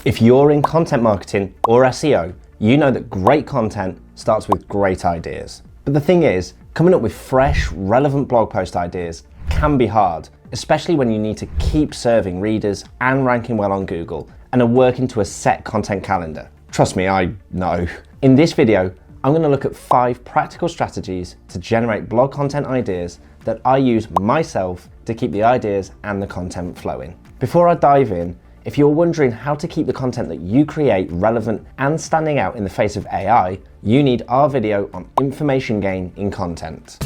If you're in content marketing or SEO, you know that great content starts with great ideas. But the thing is, coming up with fresh, relevant blog post ideas can be hard, especially when you need to keep serving readers and ranking well on Google and are working to a set content calendar. Trust me, I know. In this video, I'm going to look at 5 practical strategies to generate blog content ideas that I use myself to keep the ideas and the content flowing. Before I dive in, if you're wondering how to keep the content that you create relevant and standing out in the face of AI, you need our video on information gain in content.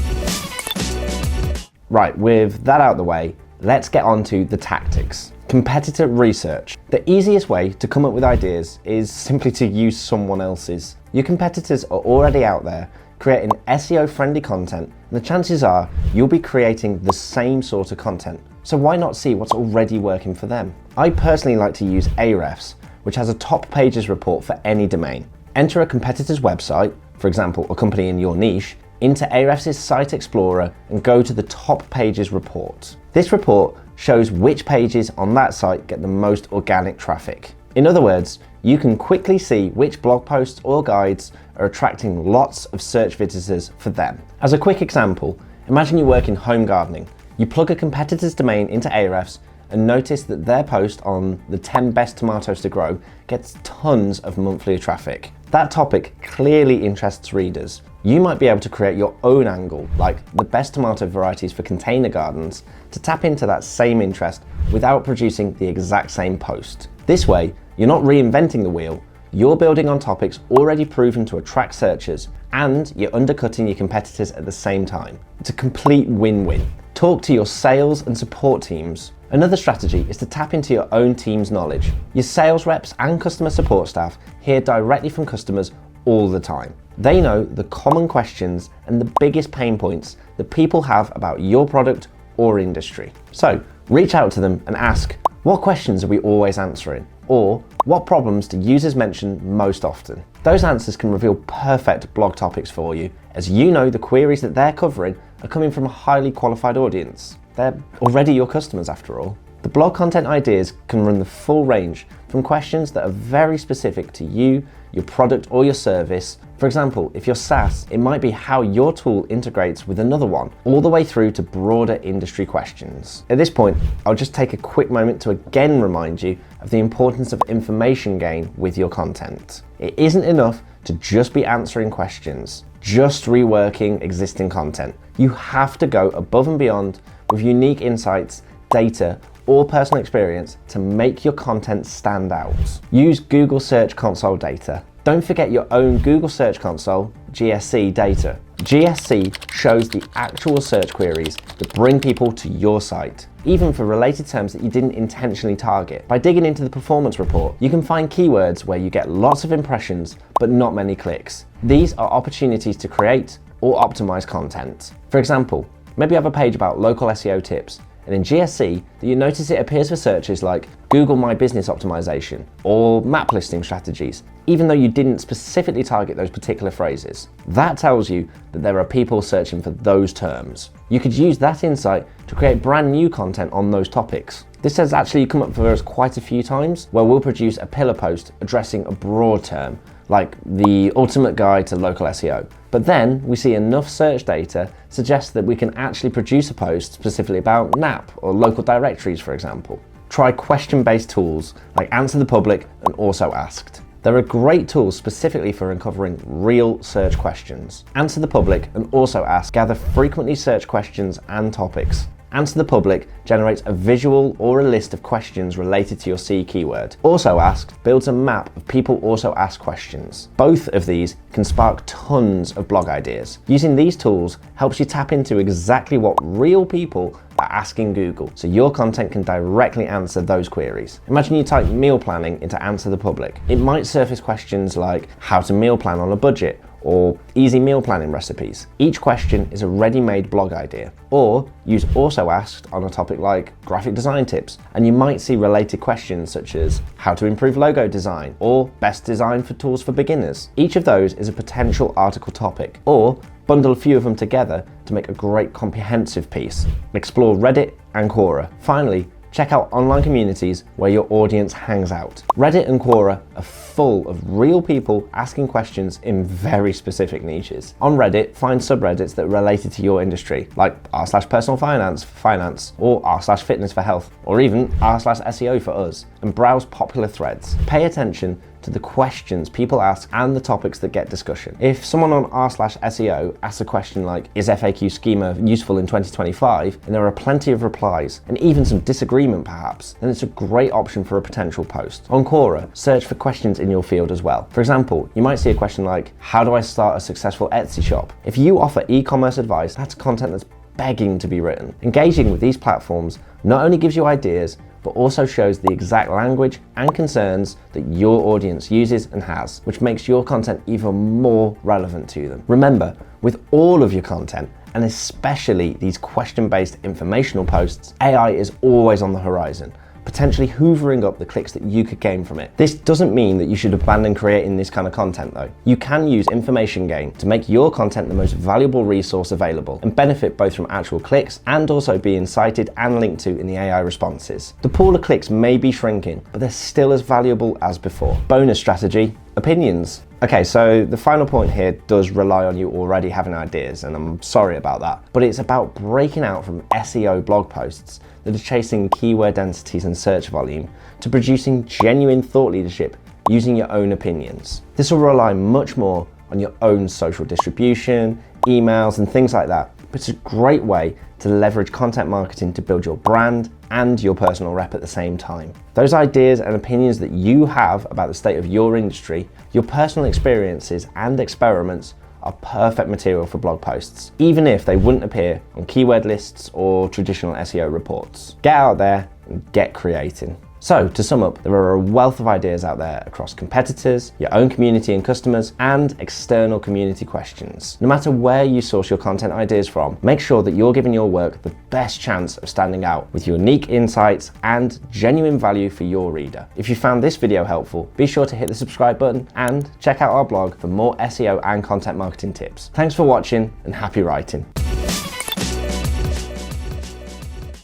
Right, with that out of the way, let's get on to the tactics. Competitor research. The easiest way to come up with ideas is simply to use someone else's. Your competitors are already out there creating SEO-friendly content, and the chances are you'll be creating the same sort of content. So why not see what's already working for them? I personally like to use Ahrefs, which has a top pages report for any domain. Enter a competitor's website, for example, a company in your niche, into Ahrefs' Site Explorer and go to the top pages report. This report shows which pages on that site get the most organic traffic. In other words, you can quickly see which blog posts or guides are attracting lots of search visitors for them. As a quick example, imagine you work in home gardening. You plug a competitor's domain into Ahrefs and notice that their post on the 10 best tomatoes to grow gets tons of monthly traffic. That topic clearly interests readers. You might be able to create your own angle, like the best tomato varieties for container gardens, to tap into that same interest without producing the exact same post. This way, you're not reinventing the wheel, you're building on topics already proven to attract searchers, and you're undercutting your competitors at the same time. It's a complete win-win. Talk to your sales and support teams. Another strategy is to tap into your own team's knowledge. Your sales reps and customer support staff hear directly from customers all the time. They know the common questions and the biggest pain points that people have about your product or industry. So reach out to them and ask, what questions are we always answering? Or what problems do users mention most often? Those answers can reveal perfect blog topics for you, as you know the queries that they're covering are coming from a highly qualified audience. They're already your customers after all. The blog content ideas can run the full range from questions that are very specific to you, your product or your service. For example, if you're SaaS, it might be how your tool integrates with another one, all the way through to broader industry questions. At this point, I'll just take a quick moment to again remind you of the importance of information gain with your content. It isn't enough to just be answering questions, just reworking existing content. You have to go above and beyond with unique insights, data, or personal experience to make your content stand out. Use Google Search Console data. Don't forget your own Google Search Console, GSC data. GSC shows the actual search queries that bring people to your site, even for related terms that you didn't intentionally target. By digging into the performance report, you can find keywords where you get lots of impressions, but not many clicks. These are opportunities to create or optimize content. For example, maybe you have a page about local SEO tips, and in GSC, that you notice it appears for searches like Google My Business Optimization or map listing strategies, even though you didn't specifically target those particular phrases. That tells you that there are people searching for those terms. You could use that insight to create brand new content on those topics. This has actually come up for us quite a few times, where we'll produce a pillar post addressing a broad term, like the ultimate guide to local SEO. But then we see enough search data suggests that we can actually produce a post specifically about NAP or local directories, for example. Try question-based tools like AnswerThePublic and AlsoAsked. There are great tools specifically for uncovering real search questions. AnswerThePublic and AlsoAsked gather frequently searched questions and topics. AnswerThePublic generates a visual or a list of questions related to your C keyword. AlsoAsked builds a map of people also ask questions. Both of these can spark tons of blog ideas. Using these tools helps you tap into exactly what real people are asking Google, so your content can directly answer those queries. Imagine you type meal planning into AnswerThePublic. It might surface questions like how to meal plan on a budget, or easy meal planning recipes. Each question is a ready-made blog idea. Or use AlsoAsked on a topic like graphic design tips, and you might see related questions such as how to improve logo design or best design for tools for beginners. Each of those is a potential article topic, or bundle a few of them together to make a great comprehensive piece. Explore Reddit and Quora. Finally, check out online communities where your audience hangs out. Reddit and Quora are full of real people asking questions in very specific niches. On Reddit, find subreddits that are related to your industry, like r/personal finance for finance, or r/fitness for health, or even r/SEO for us, and browse popular threads. Pay attention to the questions people ask and the topics that get discussion. If someone on r/SEO asks a question like, is FAQ schema useful in 2025, and there are plenty of replies, and even some disagreement perhaps, then it's a great option for a potential post. On Quora, search for questions in your field as well. For example, you might see a question like, how do I start a successful Etsy shop? If you offer e-commerce advice, that's content that's begging to be written. Engaging with these platforms not only gives you ideas, but also shows the exact language and concerns that your audience uses and has, which makes your content even more relevant to them. Remember, with all of your content, and especially these question-based informational posts, AI is always on the horizon, potentially hoovering up the clicks that you could gain from it. This doesn't mean that you should abandon creating this kind of content though. You can use information gain to make your content the most valuable resource available and benefit both from actual clicks and also being cited and linked to in the AI responses. The pool of clicks may be shrinking, but they're still as valuable as before. Bonus strategy, opinions. Okay, so the final point here does rely on you already having ideas, and I'm sorry about that, but it's about breaking out from SEO blog posts that are chasing keyword densities and search volume to producing genuine thought leadership using your own opinions. This will rely much more on your own social distribution, emails, and things like that, but it's a great way to leverage content marketing to build your brand and your personal rep at the same time. Those ideas and opinions that you have about the state of your industry, your personal experiences and experiments are perfect material for blog posts, even if they wouldn't appear on keyword lists or traditional SEO reports. Get out there and get creating. So to sum up, there are a wealth of ideas out there across competitors, your own community and customers, and external community questions. No matter where you source your content ideas from, make sure that you're giving your work the best chance of standing out with unique insights and genuine value for your reader. If you found this video helpful, be sure to hit the subscribe button and check out our blog for more SEO and content marketing tips. Thanks for watching and happy writing.